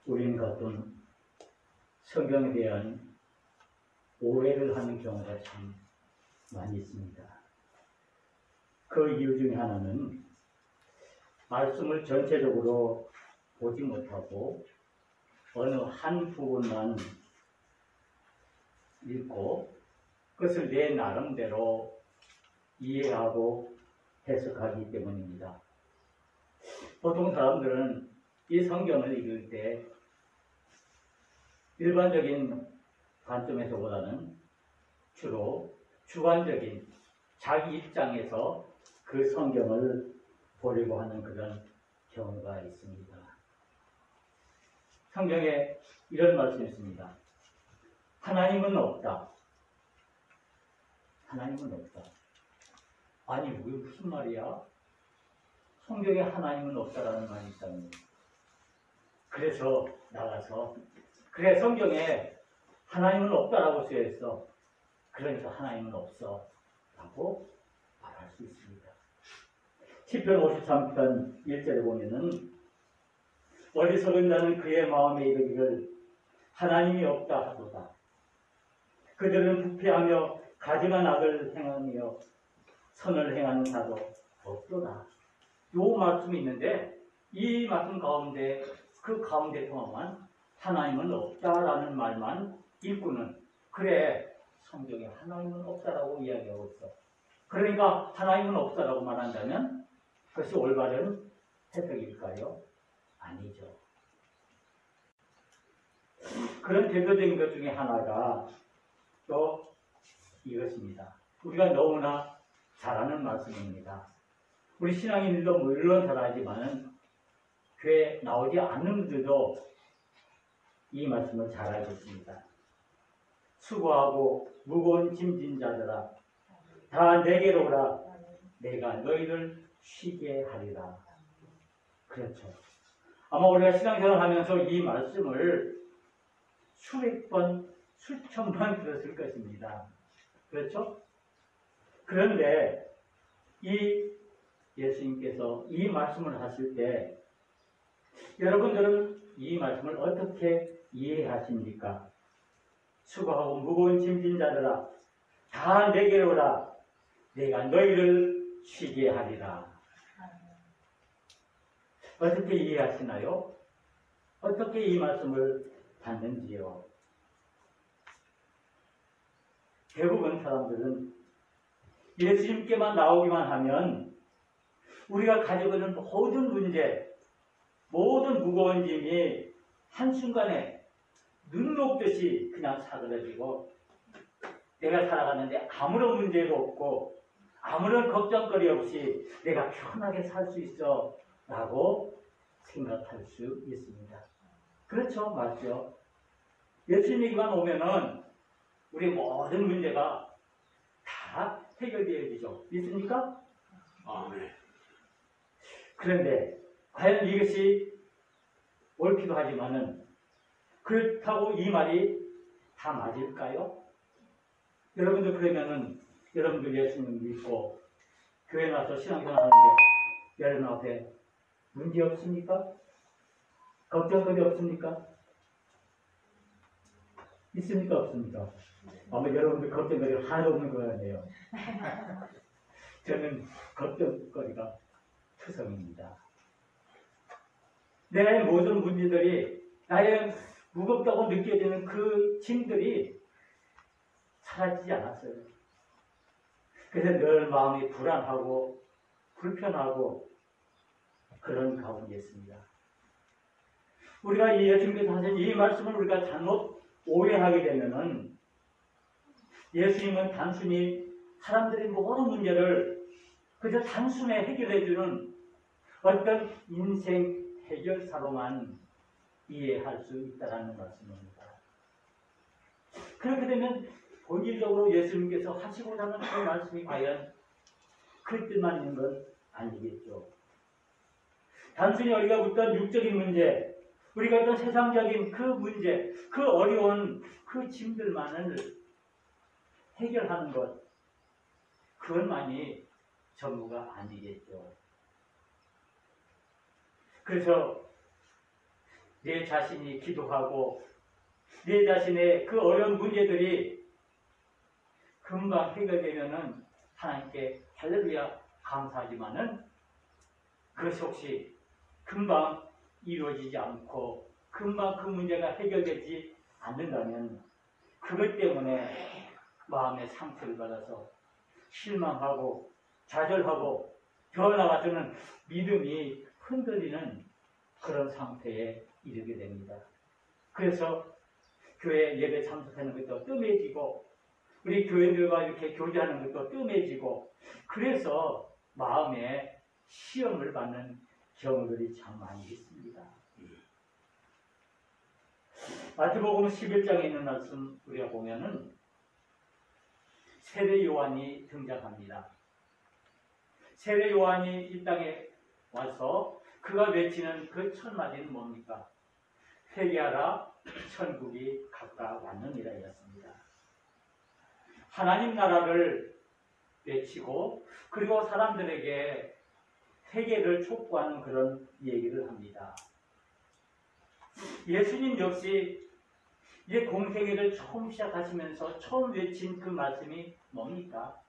우리는 가끔 성경에 대한 오해를 하는 경우가 참 많이 있습니다. 그 이유 중에 하나는 말씀을 전체적으로 보지 못하고 어느 한 부분만 읽고 그것을 내 나름대로 이해하고 해석하기 때문입니다. 보통 사람들은 이 성경을 읽을 때 일반적인 관점에서보다는 주로 주관적인 자기 입장에서 그 성경을 보려고 하는 그런 경우가 있습니다. 성경에 이런 말씀이 있습니다. 하나님은 없다. 하나님은 없다. 아니, 왜 무슨 말이야? 성경에 하나님은 없다라는 말이 있다는 거예요. 그래서 나가서 그래, 성경에 하나님은 없다라고 쓰여있어. 그러니까 하나님은 없어 라고 말할 수 있습니다. 시편 53편 1절에 보면은 어리석은 자는 그의 마음에 이르기를 하나님이 없다 하도다. 그들은 부패하며 가증한 악을 행하며 선을 행하는 자도 없도다. 요 말씀이 있는데 이 말씀 가운데 그 가운데 포함한 하나님은 없다라는 말만 읽고는 그래, 성경에 하나님은 없다라고 이야기하고 있어. 그러니까 하나님은 없다라고 말한다면 그것이 올바른 해석일까요? 아니죠. 그런 대표적인 것 중에 하나가 또 이것입니다. 우리가 너무나 잘 아는 말씀입니다. 우리 신앙인들도 물론 잘 알지만 교회에 나오지 않는 분들도 이 말씀을 잘 알고 있습니다. 수고하고 무거운 짐진 자들아 다 내게로 오라. 내가 너희를 쉬게 하리라. 그렇죠. 아마 우리가 신앙생활 하면서 이 말씀을 수백 번, 수천 번 들었을 것입니다. 그렇죠? 그런데 이 예수님께서 이 말씀을 하실 때 여러분들은 이 말씀을 어떻게 이해하십니까? 수고하고 무거운 짐진 자들아 다 내게로 오라. 내가 너희를 쉬게 하리라. 어떻게 이해하시나요? 어떻게 이 말씀을 받는지요? 대부분 사람들은 예수님께만 나오기만 하면 우리가 가지고 있는 모든 문제, 모든 무거운 짐이 한순간에 눈 녹듯이 그냥 사그라지고 내가 살아가는데 아무런 문제도 없고 아무런 걱정거리 없이 내가 편하게 살 수 있어 라고 생각할 수 있습니다. 그렇죠? 맞죠? 예수님에게만 오면은 우리 모든 문제가 다 해결되어지죠. 믿습니까? 아멘. 그런데 과연 이것이 옳기도 하지만은 그렇다고 이 말이 다 맞을까요? 여러분들 그러면은 여러분들 예수님 믿고 교회 나서 신앙생활 하는데 여러분 앞에 문제 없습니까? 걱정거리 없습니까? 있습니까? 없습니까? 아마 여러분들 걱정거리가 하나도 없는 것 같네요. 저는 걱정거리가 투성입니다. 내 모든 문제들이 나의 무겁다고 느껴지는 그 짐들이 사라지지 않았어요. 그래서 늘 마음이 불안하고 불편하고 그런 가운데 있습니다. 우리가 이 예수님께서 하신 이 말씀을 우리가 잘못 오해하게 되면은 예수님은 단순히 사람들의 모든 문제를 그저 단숨에 해결해주는 어떤 인생 해결사로만 이해할 수 있다는 말씀입니다. 그렇게 되면 본질적으로 예수님께서 하시고자 하는 그 말씀이 과연 그 뜻만 있는 건 아니겠죠. 단순히 우리가 어떤 육적인 문제, 우리가 어떤 세상적인 그 문제, 그 어려운 그 짐들만을 해결하는 것, 그것만이 전부가 아니겠죠. 그래서 내 자신이 기도하고 내 자신의 그 어려운 문제들이 금방 해결되면은 하나님께 할렐루야 감사하지만은 그것이 혹시 금방 이루어지지 않고 금방 그 문제가 해결되지 않는다면 그것 때문에 마음의 상처를 받아서 실망하고 좌절하고 더 나아가서는 믿음이 흔들리는 그런 상태에 이르게 됩니다. 그래서 교회 예배 참석하는 것도 뜸해지고 우리 교회들과 이렇게 교제하는 것도 뜸해지고 그래서 마음에 시험을 받는 경우들이 참 많이 있습니다. 마태복음 11장에 있는 말씀 우리가 보면은 세례 요한이 등장합니다. 세례 요한이 이 땅에 와서 그가 외치는 그 첫 마디는 뭡니까? 회개하라 천국이 가까웠느니라 이었습니다. 하나님 나라를 외치고 그리고 사람들에게 회개를 촉구하는 그런 얘기를 합니다. 예수님 역시 이제 공생애를 처음 시작하시면서 처음 외친 그 말씀이 뭡니까?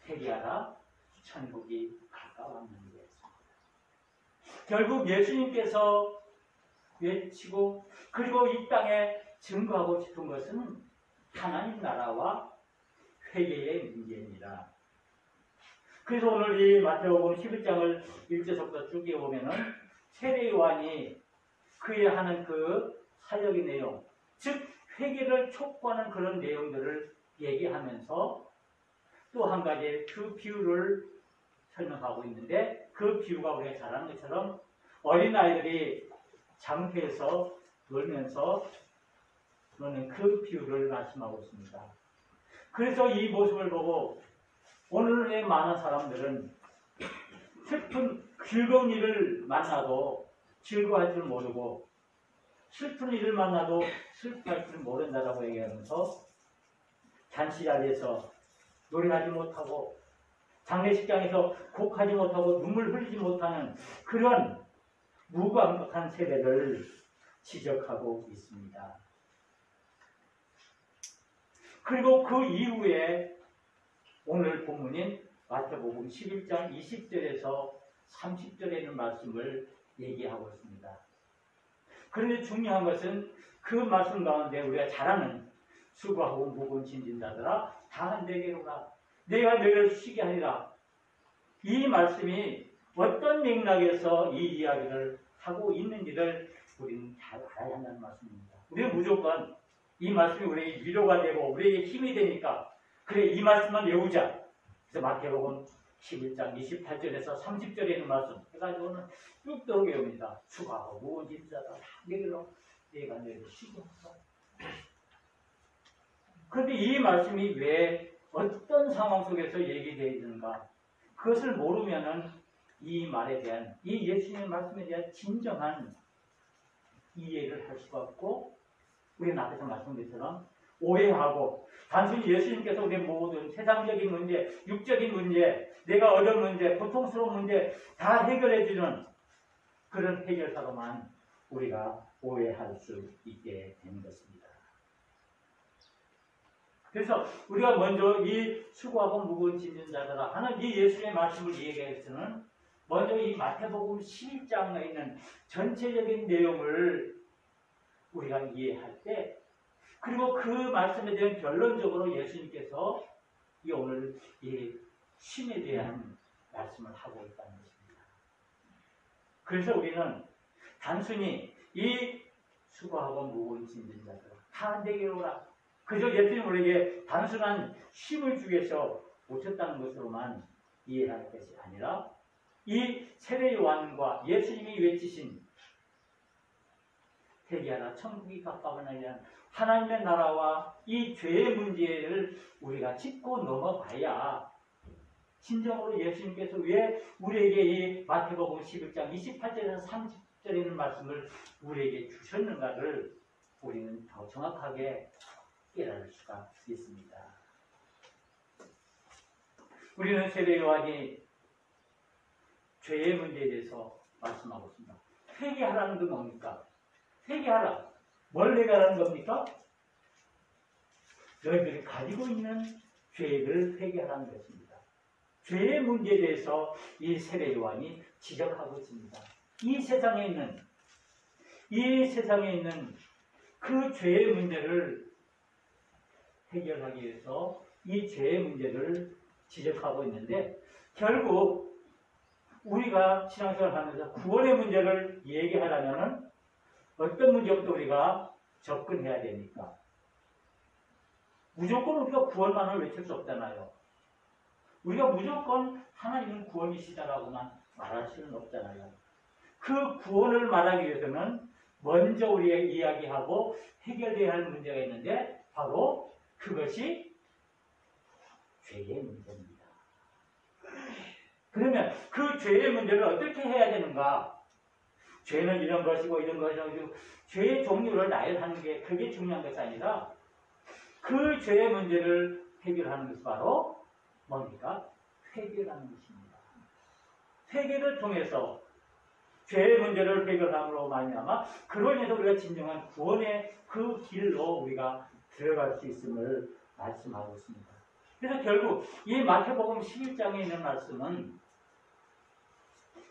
회개하라 천국이 가까웠느니라. 결국 예수님께서 외치고 그리고 이 땅에 증거하고 싶은 것은 하나님 나라와 회개의 문제입니다. 그래서 오늘 이 마태복음 11장을 1절부터 쭉 읽어보면은 세례 요한이 그의 하는 그 사역의 내용, 즉 회개를 촉구하는 그런 내용들을 얘기하면서 또 한 가지 그 비유를 설명하고 있는데 그 비유가 우리가 잘 아는 것처럼 어린아이들이 장터에서 놀면서 노는 그 비유를 말씀하고 있습니다. 그래서 이 모습을 보고 오늘의 많은 사람들은 슬픈 즐거운 일을 만나도 즐거워할 줄 모르고 슬픈 일을 만나도 슬퍼할 줄 모른다라고 얘기하면서 잔치 자리에서 노래하지 못하고 장례식장에서 곡하지 못하고 눈물 흘리지 못하는 그런 무감각한 세대를 지적하고 있습니다. 그리고 그 이후에 오늘 본문인 마태복음 11장 20절에서 30절에 있는 말씀을 얘기하고 있습니다. 그런데 중요한 것은 그 말씀 가운데 우리가 잘 아는 수고하고 무거운 짐진 자들아 다 내게로라 내가 너희를 쉬게 하리라. 이 말씀이 어떤 맥락에서 이 이야기를 하고 있는지를 우리는 잘 알아야 한다는 말씀입니다. 우리는 무조건 이 말씀이 우리에게 위로가 되고 우리에게 힘이 되니까 그래 이 말씀만 외우자. 그래서 마태복음 11장 28절에서 30절에 있는 말씀 해가지고는 쭉 외웁니다. 수고하고 무거운 짐진 자들아 내게로 내가 너희를 쉬게 하리라. 그런데 이 말씀이 왜 어떤 상황 속에서 얘기되어 있는가? 그것을 모르면은 이 말에 대한, 이 예수님의 말씀에 대한 진정한 이해를 할 수가 없고, 우리는 앞에서 말씀드린 것처럼 오해하고, 단순히 예수님께서 우리 모든 세상적인 문제, 육적인 문제, 내가 어려운 문제, 고통스러운 문제 다 해결해주는 그런 해결사로만 우리가 오해할 수 있게 되는 것입니다. 그래서 우리가 먼저 이 수고하고 무거운 짐진 자들아 하는 이 예수의 말씀을 이해해서는 먼저 이 마태복음 11장에 있는 전체적인 내용을 우리가 이해할 때 그리고 그 말씀에 대한 결론적으로 예수님께서 이 오늘 이 쉼에 대한 말씀을 하고 있다는 것입니다. 그래서 우리는 단순히 이 수고하고 무거운 짐진 자들아 다 내게로 오라. 그저 예수님 우리에게 단순한 쉼을 주기 위해서 오셨다는 것으로만 이해할 것이 아니라 이 세례 요한과 예수님이 외치신 회개하라 천국이 가까우느니라 하나님의 나라와 이 죄의 문제를 우리가 짚고 넘어가야 진정으로 예수님께서 왜 우리에게 이 마태복음 11장 28절에서 30절에 있는 말씀을 우리에게 주셨는가를 우리는 더 정확하게 깨달을 수가 있습니다. 우리는 세례 요한이 죄의 문제에 대해서 말씀하고 있습니다. 회개하라는 게 뭡니까? 회개하라. 뭘 회개하라는 겁니까? 너희들이 가지고 있는 죄를 회개하라는 것입니다. 죄의 문제에 대해서 이 세례 요한이 지적하고 있습니다. 이 세상에 있는 그 죄의 문제를 해결하기 위해서 이 죄의 문제를 지적하고 있는데, 결국 우리가 신앙생활을 하면서 구원의 문제를 얘기하려면 어떤 문제부터 우리가 접근해야 됩니까? 무조건 우리가 구원만을 외칠 수 없잖아요. 우리가 무조건 하나님은 구원이시다라고만 말할 수는 없잖아요. 그 구원을 말하기 위해서는 먼저 우리가 이야기하고 해결돼야 할 문제가 있는데, 바로 그것이 죄의 문제입니다. 그러면 그 죄의 문제를 어떻게 해야 되는가? 죄는 이런 것이고 이런 것이고, 죄의 종류를 나열하는 게 그게 중요한 것이 아니라 그 죄의 문제를 해결하는 것이 바로 뭡니까? 회개라는 것입니다. 회개를 통해서 죄의 문제를 해결함으로 말미암아 그로 인해서 우리가 진정한 구원의 그 길로 우리가 들어갈 수 있음을 말씀하고 있습니다. 그래서 결국 이 마태복음 11장에 있는 말씀은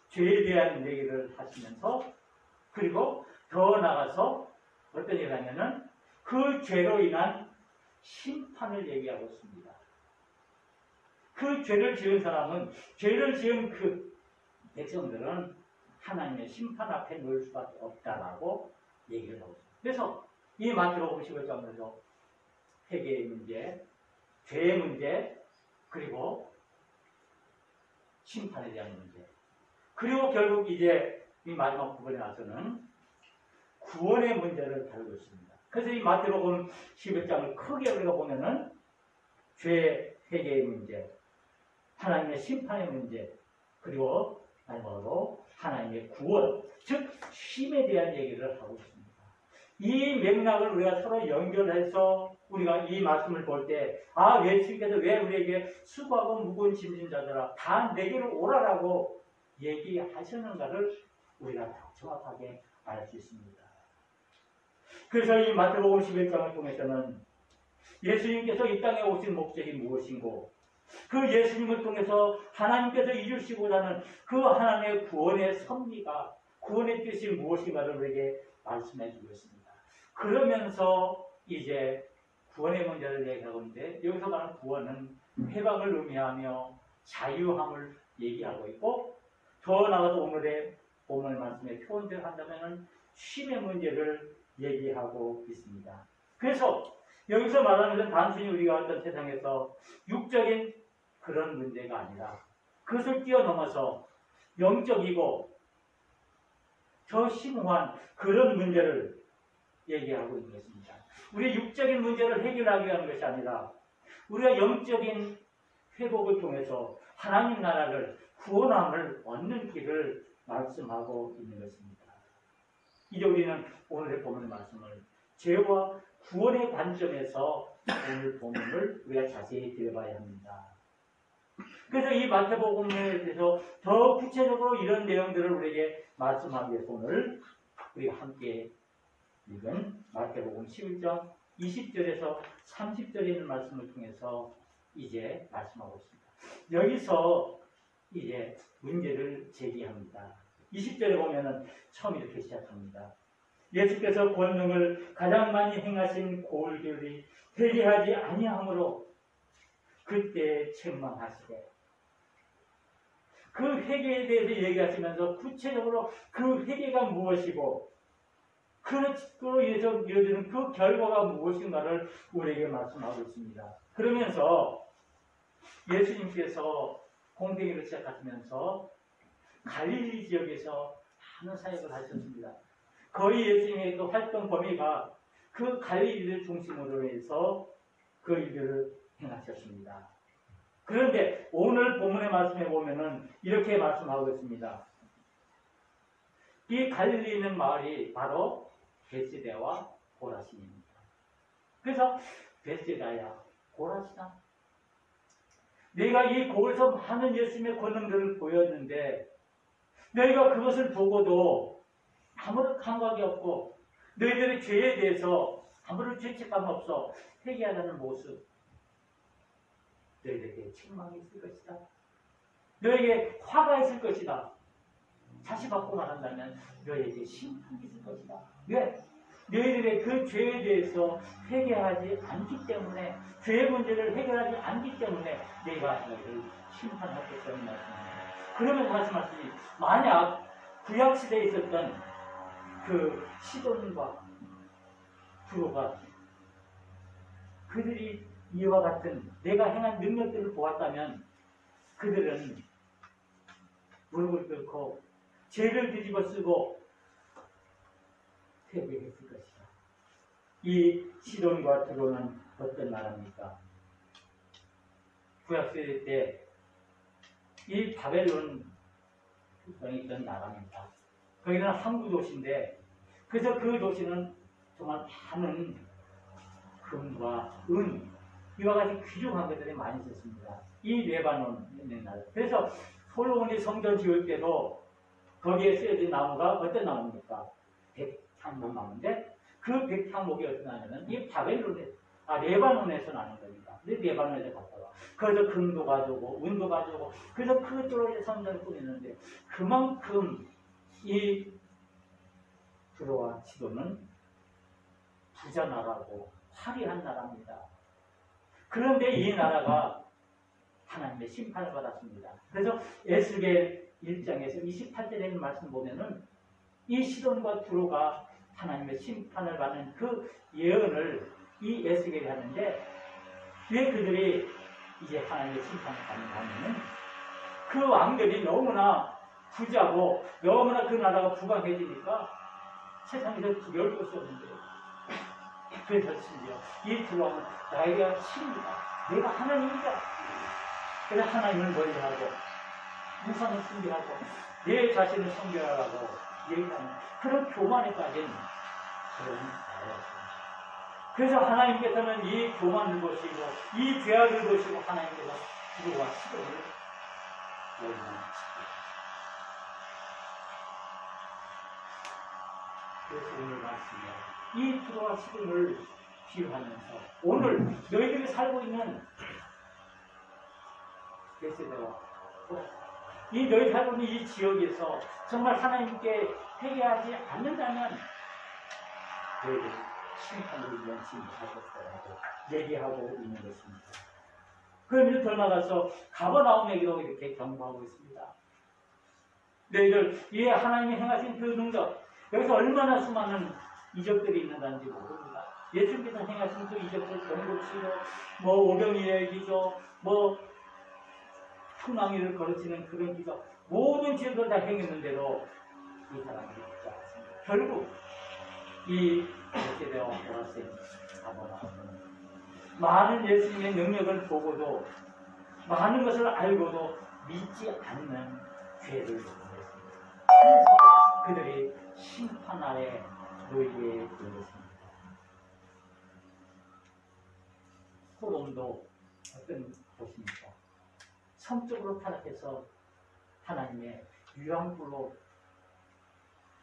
죄에 대한 얘기를 하시면서, 그리고 더 나아가서 어떤 얘기를 하냐면 그 죄로 인한 심판을 얘기하고 있습니다. 그 죄를 지은 사람은, 죄를 지은 그 백성들은 하나님의 심판 앞에 놓일 수밖에 없다라고 얘기를 하고 있습니다. 그래서 이 마태복음 11장에서 회개의 문제, 죄의 문제, 그리고 심판에 대한 문제, 그리고 결국 이제 이 마지막 부분에 와서는 구원의 문제를 다루고 있습니다. 그래서 이 마태복음 11장을 크게 우리가 보면은 죄, 회개의 문제, 하나님의 심판의 문제, 그리고 마지막으로 하나님의 구원, 즉 쉼에 대한 얘기를 하고 있습니다. 이 맥락을 우리가 서로 연결해서 우리가 이 말씀을 볼 때, 아, 예수님께서 왜 우리에게 수고하고 무거운 짐진 자들아 다 내게로 오라라고 얘기하셨는가를 우리가 정확하게 알 수 있습니다. 그래서 이 마태복음 11장을 통해서는 예수님께서 이 땅에 오신 목적이 무엇인고, 그 예수님을 통해서 하나님께서 이루시고자 하는 그 하나님의 구원의 섭리가, 구원의 뜻이 무엇인가를 우리에게 말씀해 주고 있습니다. 그러면서 이제 구원의 문제를 얘기하고 있는데, 여기서 말하는 구원은 해방을 의미하며 자유함을 얘기하고 있고, 더 나아가서 오늘의 본문 말씀에 표현대로 한다면 쉼의 문제를 얘기하고 있습니다. 그래서 여기서 말하는 것은 단순히 우리가 어떤 세상에서 육적인 그런 문제가 아니라 그것을 뛰어넘어서 영적이고 더 심오한 그런 문제를 얘기하고 있는 것입니다. 우리 육적인 문제를 해결하기 위한 것이 아니라 우리가 영적인 회복을 통해서 하나님 나라를, 구원함을 얻는 길을 말씀하고 있는 것입니다. 이제 우리는 오늘의 본문 말씀을 죄와 구원의 관점에서 오늘 본문을 우리가 자세히 들어봐야 합니다. 그래서 이 마태복음에 대해서 더 구체적으로 이런 내용들을 우리에게 말씀하기 위해서 오늘 우리가 함께 읽은 마태복음 11장 20절에서 30절에 있는 말씀을 통해서 이제 말씀하고 있습니다. 여기서 이제 문제를 제기합니다. 20절에 보면은 처음 이렇게 시작합니다. 예수께서 권능을 가장 많이 행하신 고을들이 회개하지 아니함으로 그때 책망하시되, 그 회개에 대해서 얘기하시면서 구체적으로 그 회개가 무엇이고 그로 인해서 이어지는 그 결과가 무엇인가를 우리에게 말씀하고 있습니다. 그러면서 예수님께서 공생애를 시작하시면서 갈릴리 지역에서 많은 사역을 하셨습니다. 거의 예수님의 그 활동 범위가 그 갈릴리를 중심으로 해서 그 일들을 행하셨습니다. 그런데 오늘 본문의 말씀에 보면은 이렇게 말씀하고 있습니다. 이 갈릴리에 있는 마을이 바로 베스다와 고라신입니다. 그래서 베스다야, 고라신아, 내가 이 곳에서 많은 예수님의 권능들을 보였는데 너희가 그것을 보고도 아무런 감각이 없고 너희들의 죄에 대해서 아무런 죄책감 없어 회개하라는 모습, 너희들에게 책망이 있을 것이다. 너에게 화가 있을 것이다. 다시 바꿔 말한다면 너에게 심판이 있을 것이다. 왜? 너희들의 그 죄에 대해서 회개하지 않기 때문에, 죄의 문제를 해결하지 않기 때문에 내가 너희를 심판할 것이라는 말씀입니다. 그러면서 말씀하시니, 만약 구약시대에 있었던 그 시돈과 두로가 그들이 이와 같은 내가 행한 능력들을 보았다면 그들은 무릎을 꿇고 죄를 뒤집어 쓰고 회개했을 것이다. 이 시돈과 두로는 어떤 나라입니까? 구약시대 때 이 바벨론 국경에 있던 나라입니다. 거기는 항구 도시인데, 그래서 그 도시는 정말 많은 금과 은, 이와 같이 귀중한 것들이 많이 있었습니다. 이 레바논 있는 나라. 그래서 솔로몬이 성전 지을 때도 거기에 쓰여진 나무가 어떤 나무입니까? 백향목 나무인데, 그 백향목이 어떤 나무냐면 이 레바논에서 나는 겁니다. 레바논에서 갔다가 그래서 금도 가져오고 은도 가져오고, 그래서 그쪽으로 성전을 꾸미는데, 그만큼 이 두로와 시돈은 부자 나라고 화려한 나라입니다. 그런데 이 나라가 하나님의 심판을 받았습니다. 그래서 에스겔 1장에서 28절에 있는 말씀 보면은 이 시돈과 두로가 하나님의 심판을 받는 그 예언을 이 에스겔이 하는데, 왜 그들이 이제 하나님의 심판을 받는가 하면은 그 왕들이 너무나 부자고 너무나 그 나라가 부강해지니까 세상에서 두려울 것이 없는데, 그래서 심지어 이 두 왕은 나에게 신이다, 내가 하나님이다, 그래서 하나님을 멀리하고 우상을 숭배하고 내 자신을 섬겨하라고 얘기하는 그런 교만에 빠진 그런 나라였습니다. 그래서 하나님께서는 이 교만을 보시고 이 죄악을 보시고 하나님께서 두로와 시돈을 멸망시키셨습니다. 그래서 오늘 말씀에 이 두로와 시돈을 비유하면서 오늘 너희들이 살고 있는 베세다와 이 너희 살고 있는 이 지역에서 정말 하나님께 회개하지 않는다면 너희들 심판으로 위한 진리할 것이라고 얘기하고 있는 것입니다. 그러면서 더 나가서 가버나움에게도 이렇게 경고하고 있습니다. 너희들 이 하나님이 행하신 그 능력, 여기서 얼마나 수많은 이적들이 있는지 모릅니다. 예수님께서 행하신 그 이적들, 병고치료, 오병이의 기적, 풍랑이를 거르치는 그런 기적, 모든 지역을 다 행했는데도 이 사람들이 믿지 않습니다. 결국 이 베세다와 고라신 가버나움은 많은 예수님의 능력을 보고도, 많은 것을 알고도 믿지 않는 죄를 범했습니다. 그래서 그들이 심판 아래 놓이게 되었습니다. 소돔도 어떤 곳입니까? 성적으로 타락해서 하나님의 유황불로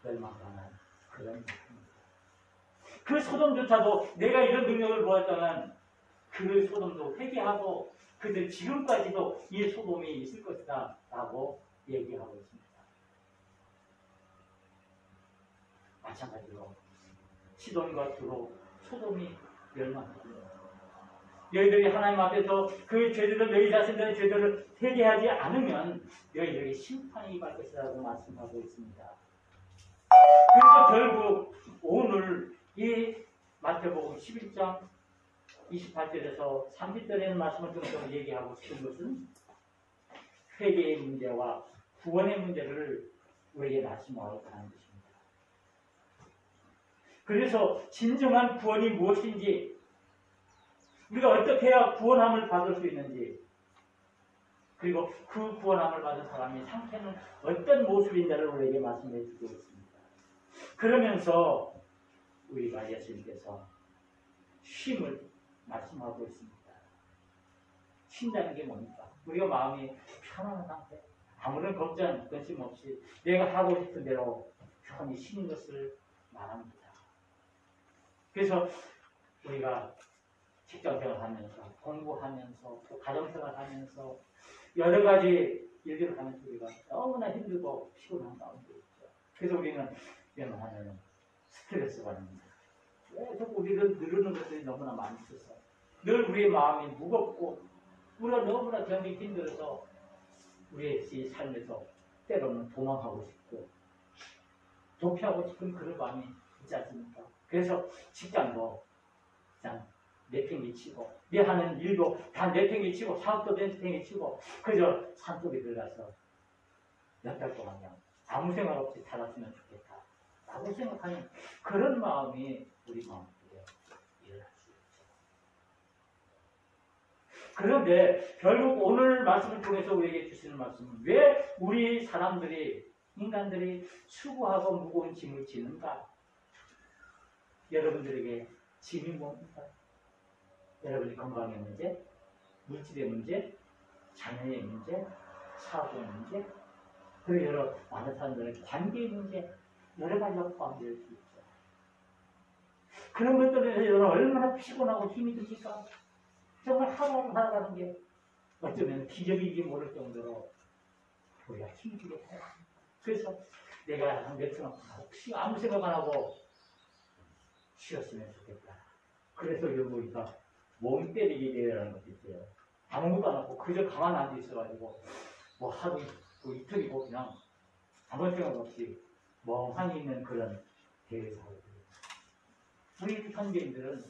멸망당한 그런 것입니다. 그 소돔조차도 내가 이런 능력을 보았다면 그 소돔도 회개하고 그들 지금까지도 이 소돔이 있을 것이다 라고 얘기하고 있습니다. 마찬가지로 시돈과 두로, 소돔이 멸망합니다. 너희들이 하나님 앞에서 그 죄들을, 너희 자신들의 죄들을 회개하지 않으면 너희들에게 심판이 임할 것이라고 말씀하고 있습니다. 그래서 결국 오늘 이 마태복음 11장 28절에서 30절에는 말씀을 좀 얘기하고 싶은 것은 회개의 문제와 구원의 문제를 우리에게 말씀하고 가는 것입니다. 그래서 진정한 구원이 무엇인지, 우리가 어떻게 해야 구원함을 받을 수 있는지, 그리고 그 구원함을 받은 사람의 상태는 어떤 모습인지를 우리에게 말씀해 주고 있습니다. 그러면서 우리가 예수님께서 쉼을 말씀하고 있습니다. 쉰다는 게 뭡니까? 우리가 마음이 편안한 상태, 아무런 걱정, 근심 없이 내가 하고 싶은 대로 편히 쉬는 것을 말합니다. 그래서 우리가 직장생활 하면서 공부하면서 또 가정생활 하면서 여러 가지 일들을 하면서 우리가 너무나 힘들고 피곤한 가운데 있죠. 그래서 우리는 웬만하면 스트레스 받습니다. 왜 자꾸 우리를 누르는 것들이 너무나 많이 있어서 늘 우리의 마음이 무겁고 우리가 너무나 견디기 힘들어서 우리의 삶에서 때로는 도망가고 싶고 도피하고 싶은 그런 마음이 있지 않습니까? 그래서 직장도 그냥 내팽개치고 내 하는 일도 다 내팽개치고 사업도 내팽개치고 그저 산속에 들어가서 몇 달 동안 그냥 아무 생각 없이 살았으면 좋겠다 라고 생각하는 그런 마음이 우리 마음속에 일어날 수 있죠. 그런데 결국 오늘 말씀을 통해서 우리에게 주시는 말씀은 왜 우리 사람들이 인간들이 수고하고 무거운 짐을 지는가? 여러분들에게 짐이 뭡니까? 여러분의 건강의 문제, 물질의 문제, 자녀의 문제, 사업의 문제, 그리고 여러 많은 사람들의 관계의 문제, 여러 가지가 포함되어 있죠. 그런 것들에 대해서 여러분 얼마나 피곤하고 힘이 듭니까? 정말 하루하루 살아가는 게 어쩌면 기적인지 모를 정도로 우리가 힘들게 해요. 그래서 내가 한 며칠 혹시 아무 생각 안 하고 쉬었으면 좋겠다. 그래서 우리가 몸 때리기 대회라는 것도 있어요. 아무것도 안 하고 그저 가만 앉아 있어가지고 뭐 하루 뭐 이틀이고 그냥 아무 생각 없이 멍하니 있는 그런 대회에서 하거든요. 우리 현대인들은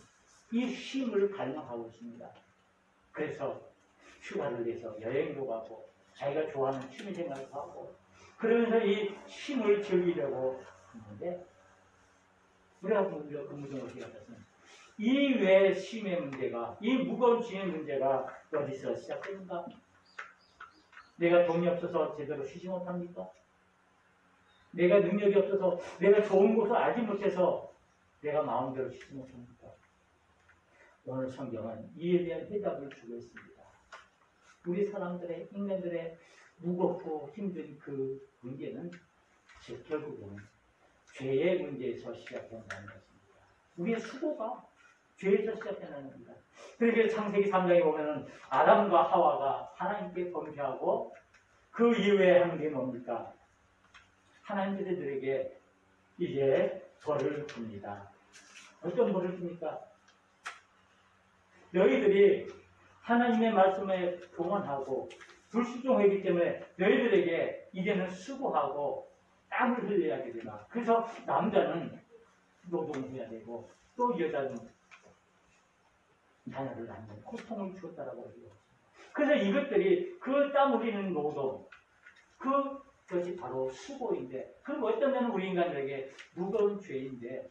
이 쉼을 갈망하고 있습니다. 그래서 휴가를 내서 여행도 가고 자기가 좋아하는 취미생활도 하고 그러면서 이 쉼을 즐기려고 하는데 우리가 근무적으로 어떻게 하겠습니까? 이 외의 쉼의 문제가 이 무거운 짐의 문제가 어디서 시작됩니까? 내가 돈이 없어서 제대로 쉬지 못합니까? 내가 능력이 없어서 내가 좋은 곳을 알지 못해서 내가 마음대로 쉬지 못합니까? 오늘 성경은 이에 대한 해답을 주고 있습니다. 우리 사람들의 인간들의 무겁고 힘든 그 문제는 결국은 죄의 문제에서 시작된다는 것입니다. 우리의 수고가 죄에서 시작된다는 겁니다. 그러니까 창세기 3장에 보면은 아담과 하와가 하나님께 범죄하고 그 이후에 하는 게 뭡니까? 하나님께서 그들에게 이제 벌을 줍니다. 어떤 벌을 줍니까? 너희들이 하나님의 말씀에 동원하고 불순종하기 때문에 너희들에게 이제는 수고하고 땀을 흘려야 되구나. 그래서 남자는 노동해야 되고 또 여자는 자녀를 낳는 고통을 주었다라고 하죠. 그래서 이것들이 그 땀 흘리는 노동, 그것이 바로 수고인데, 그럼 어떤 면은 우리 인간들에게 무거운 죄인데,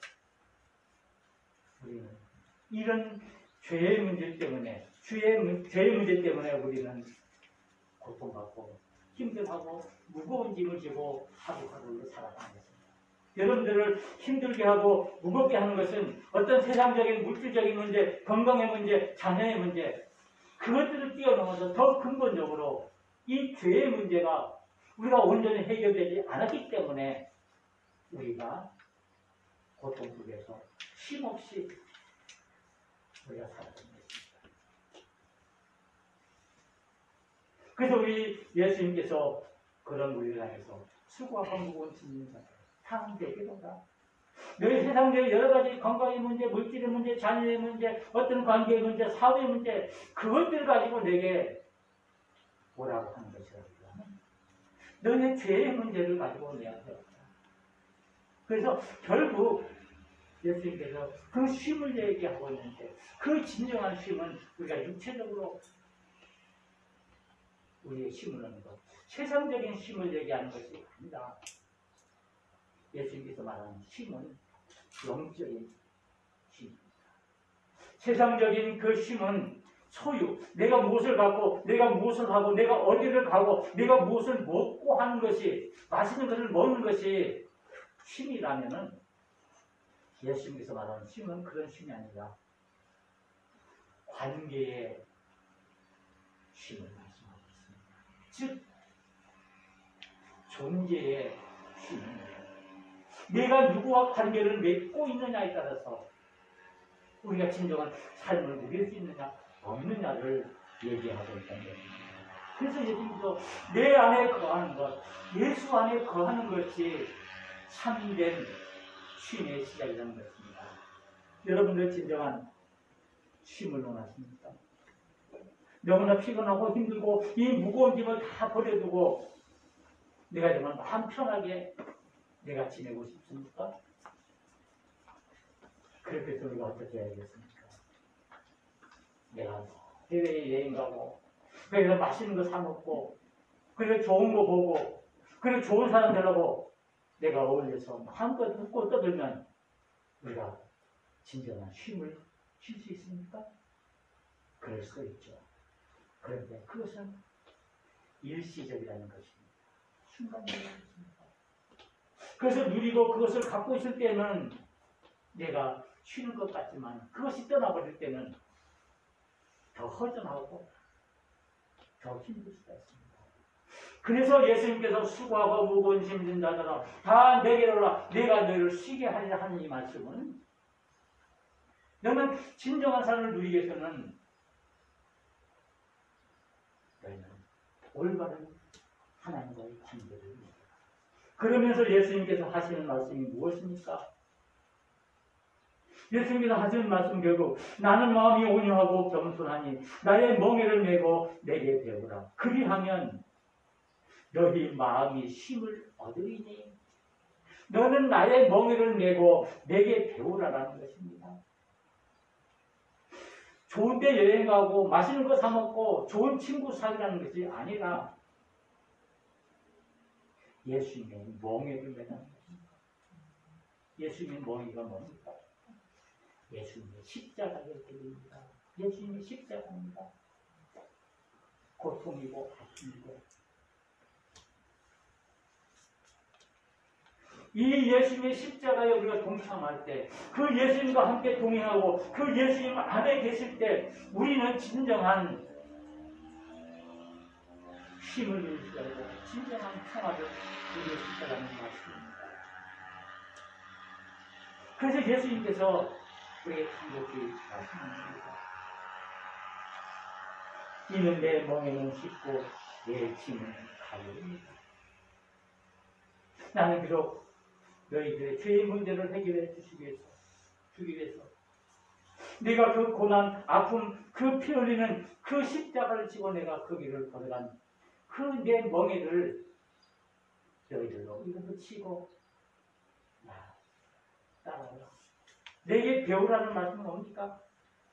우리는 이런 죄의 문제 때문에, 죄의 문제 때문에 우리는 고통받고 힘들하고 무거운 짐을 지고 하루하루를 살아가는 것입니다. 여러분들을 힘들게 하고 무겁게 하는 것은 어떤 세상적인 물질적인 문제, 건강의 문제, 자녀의 문제, 그것들을 뛰어넘어서 더 근본적으로 이 죄의 문제가 우리가 온전히 해결되지 않았기 때문에 우리가 고통 속에서 쉼없이 우리가 살아가는 것입니다. 그래서 우리 예수님께서 그런 우리를 향해서 수고하고 무거운 짐진 자들 상대에게 보다 너희 세상의 여러 가지 건강의 문제, 물질의 문제, 자녀의 문제, 어떤 관계의 문제, 사회의 문제, 그것들 가지고 내게 뭐라고 하는 것이라고. 너의 죄의 문제를 가지고 내한테 왔다. 그래서 결국 예수님께서 그 쉼을 얘기하고 있는데 그 진정한 쉼은 우리가 육체적으로 우리의 쉼을 하는 것, 세상적인 쉼을 얘기하는 것이 아니다. 예수님께서 말하는 쉼은 영적인 쉼입니다. 세상적인 그 쉼은 소유, 내가 무엇을 갖고, 내가 무엇을 하고, 내가 어디를 가고, 내가 무엇을 먹고 하는 것이, 맛있는 것을 먹는 것이 쉼이라면은 예수님께서 말하는 쉼은 그런 쉼이 아니라 관계의 쉼을 말씀하고 있습니다. 즉, 존재의 쉼입니다. 내가 누구와 관계를 맺고 있느냐에 따라서 우리가 진정한 삶을 누릴 수 있느냐 없느냐를 얘기하고 있다는 것입니다. 그래서 예수님도 내 안에 거하는 것, 예수 안에 거하는 것이 참된 쉼의 시작이라는 것입니다. 여러분들 진정한 쉼을 원하십니까? 너무나 피곤하고 힘들고 이 무거운 짐을 다 버려두고 내가 정말 마음 편하게 내가 지내고 싶습니까? 그렇게 해서 우리가 어떻게 해야겠습니까? 내가 해외에 여행 가고 그래서 맛있는 거 사 먹고 그래서 좋은 거 보고 그래서 좋은 사람들하고 내가 어울려서 마음껏 웃고 떠들면 우리가 진정한 쉼을 쉴 수 있습니까? 그럴 수 있죠. 그런데 그것은 일시적이라는 것입니다. 순간적입니다. 그것을 누리고 그것을 갖고 있을 때는 내가 쉬는 것 같지만 그것이 떠나버릴 때는 더 허전하고 더 힘들 수가 있습니다. 그래서 예수님께서 수고하고 무거운 짐진 자들아 다 내게로 오라 내가 너희를 쉬게 하리라 하는 이 말씀은 너는 진정한 삶을 누리기 위해서는 너희는 올바른 하나님과의 관계를 그러면서 예수님께서 하시는 말씀이 무엇입니까? 예수님께서 하시는 말씀 결국 나는 마음이 온유하고 겸손하니 나의 멍에를 메고 내게 배우라. 그리하면 너희 마음이 쉼을 얻으리니 너는 나의 멍에를 메고 내게 배우라라는 것입니다. 좋은 데 여행 가고 맛있는 거 사 먹고 좋은 친구 사귀라는 것이 아니라 예수님의 멍에를 매는 것입니다. 예수님의 멍에가 뭡니까? 예수님의 십자가를 드립니다. 예수님의 십자가입니다. 고통이고 아픔이고 이 예수님의 십자가에 우리가 동참할 때 그 예수님과 함께 동행하고 그 예수님 안에 계실 때 우리는 진정한 힘을 누릴 수가 있고 진정한 평화를 누릴 수 있다는 말씀입니다. 그래서 예수님께서 우리에게 간곡히 말씀하십니다. 이는 내 멍에는 씻고 내 짐은 가벼웁니다. 나는 비록 너희들의 죄의 문제를 해결해 주기 위해서 내가 그 고난, 아픔, 그 피 흘리는 그 십자가를 지고 내가 그 길을 걸어간 그 내 멍에를 너희들로 이것도 치고 따라오라. 내게 배우라는 말씀은 뭡니까?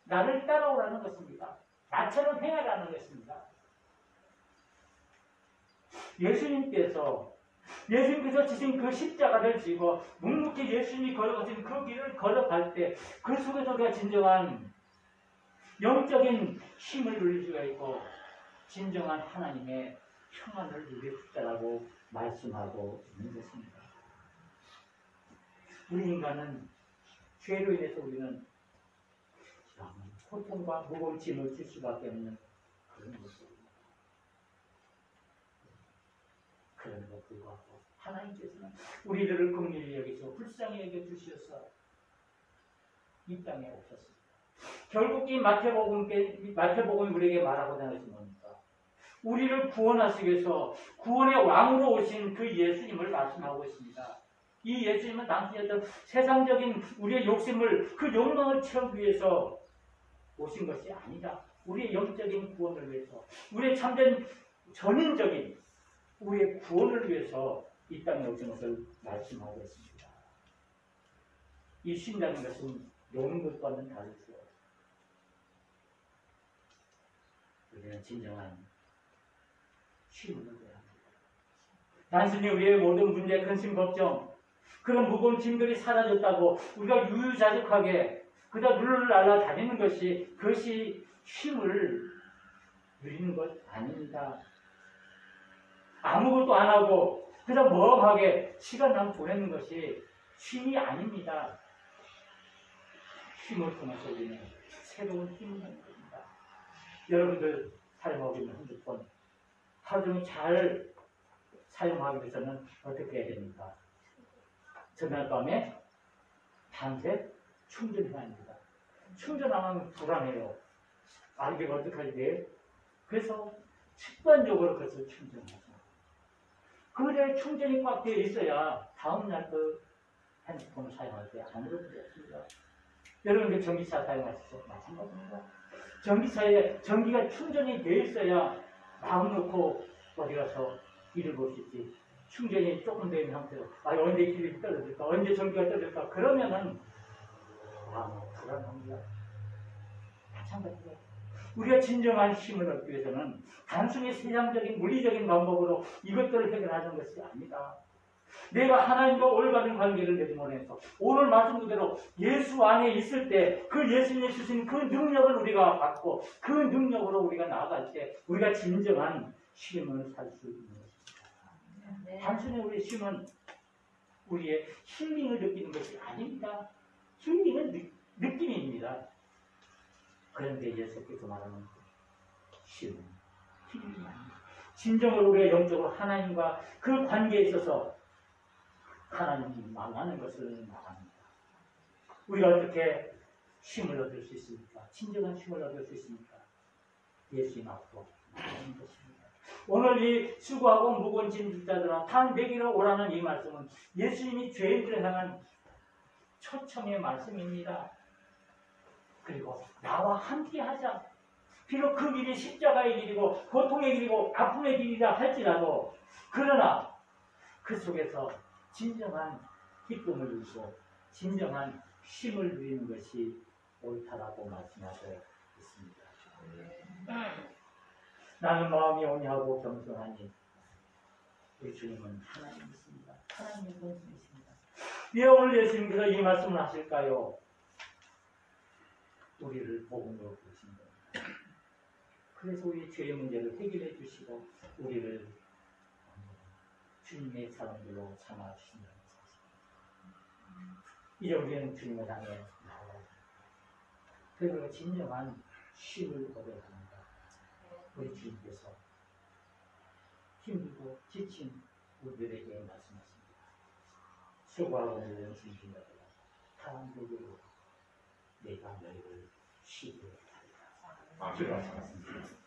나를 따라오라는 것입니다. 나처럼 행하라는 것입니다. 예수님께서 지신 그 십자가를 지고 묵묵히 예수님이 걸어가신 그 길을 걸어갈 때 그 속에서 우리가 진정한 영적인 힘을 누릴 수가 있고 진정한 하나님의 평안을 누릴 수 있다라고 말씀하고 있는 것입니다. 우리 인간은 죄로 인해서 우리는 고통과 무거운 짐을 질 수밖에 없는 그런 모습입니다. 그럼에도 불구하고 하나님께서는 우리들을 긍휼히 여기서 불쌍히 여겨 주셔서 이 땅에 오셨습니다. 결국 이 마태복음이 우리에게 말하고자 하는 것이 뭡니까? 우리를 구원하시기 위해서 구원의 왕으로 오신 그 예수님을 말씀하고 있습니다. 이 예수님은 당시 어떤 세상적인 우리의 욕심을 그 욕망을 채우기 위해서 오신 것이 아니라 우리의 영적인 구원을 위해서 우리의 참된 전인적인 우리의 구원을 위해서 이 땅에 오신 것을 말씀하고 있습니다. 이 쉰다는 것은 노는 것과는 다르죠. 우리는 진정한 쉼을 누려야 합니다. 단순히 우리의 모든 문제, 근심, 걱정 그런 무거운 짐들이 사라졌다고 우리가 유유자적하게 그저 룰루랄라 다니는 그것이 쉼을 누리는 것 아닙니다. 아무것도 안 하고 그저 멍하게 시간을 보내는 것이 쉼이 아닙니다. 쉼을 통해서 우리는 새로운 힘을 얻는 겁니다. 여러분들 사용하고 있는 핸드폰 하루 종일 잘 사용하기 위해서는 어떻게 해야 됩니까? 전날 밤에 밤새 충전해야 합니다. 충전 안 하면 불안해요. 이게 어떡하지 돼요? 그래서 습관적으로 그것을 충전하죠. 그래 충전이 꽉 되어 있어야 다음날 그 핸드폰을 사용할 때 아무것도 없습니다. 여러분들 전기차 사용하시죠? 마찬가지입니다. 전기차에 전기가 충전이 되어 있어야 마음 놓고 어디 가서 일을 볼 수 있지. 충전이 조금 되는 상태로 언제 길이 떨어질까? 언제 전기가 떨어질까? 그러면은 불안합니다. 마찬가지예요. 우리가 진정한 힘을 얻기 위해서는 단순히 세상적인 물리적인 방법으로 이것들을 해결하는 것이 아니다. 내가 하나님과 올바른 관계를 맺음으로써 오늘 말씀 그대로 예수 안에 있을 때 그 예수님이 주신 그 능력을 우리가 받고 그 능력으로 우리가 나아갈 때 우리가 진정한 쉼을 살 수 있는 것입니다. 네. 단순히 우리의 쉼은 우리의 힐링을 느끼는 것이 아닙니다. 힐링은 느낌입니다. 그런데 예수께서 말하는 쉼은 힐링이 아닙니다. 진정으로 우리가 영적으로 하나님과 그 관계에 있어서 하나님이 망하는 것을 말합니다. 우리가 어떻게 쉼을 얻을 수 있습니까? 진정한 쉼을 얻을 수 있습니까? 예수님 앞으로 나가는 것입니다. 오늘 이 수고하고 무거운 짐진 자들아 다 내게로 오라는 이 말씀은 예수님이 죄인들을 향한 초청의 말씀입니다. 그리고 나와 함께 하자. 비록 그 길이 십자가의 길이고 고통의 길이고 아픔의 길이라 할지라도 그러나 그 속에서 진정한 기쁨을 누리고 진정한 쉼을 누리는 것이 옳다라고 말씀하고 있습니다. 나는 마음이 온유하고 겸손하니 우리 주님은 하나님이십니다. 하나님의 본심이십니다. 왜 오늘 예수님께서 이 말씀을 하실까요? 우리를 복음으로 부르신 겁니다. 그래서 우리 죄의 문제를 해결해 주시고 우리를 주님의 사람들로 삼아주신다는 사실입니다. 이제 우리는 주님을 향해 나아가야 합니다. 그리고 진정한 쉼을 얻어야 합니다. 우리 주님께서 힘들고 지친 우리들에게 말씀하십니다. 수고하고 무거운 짐진 자들아 다 내게로 내가 너희를 쉬게 하리라. 기도하시겠습니다.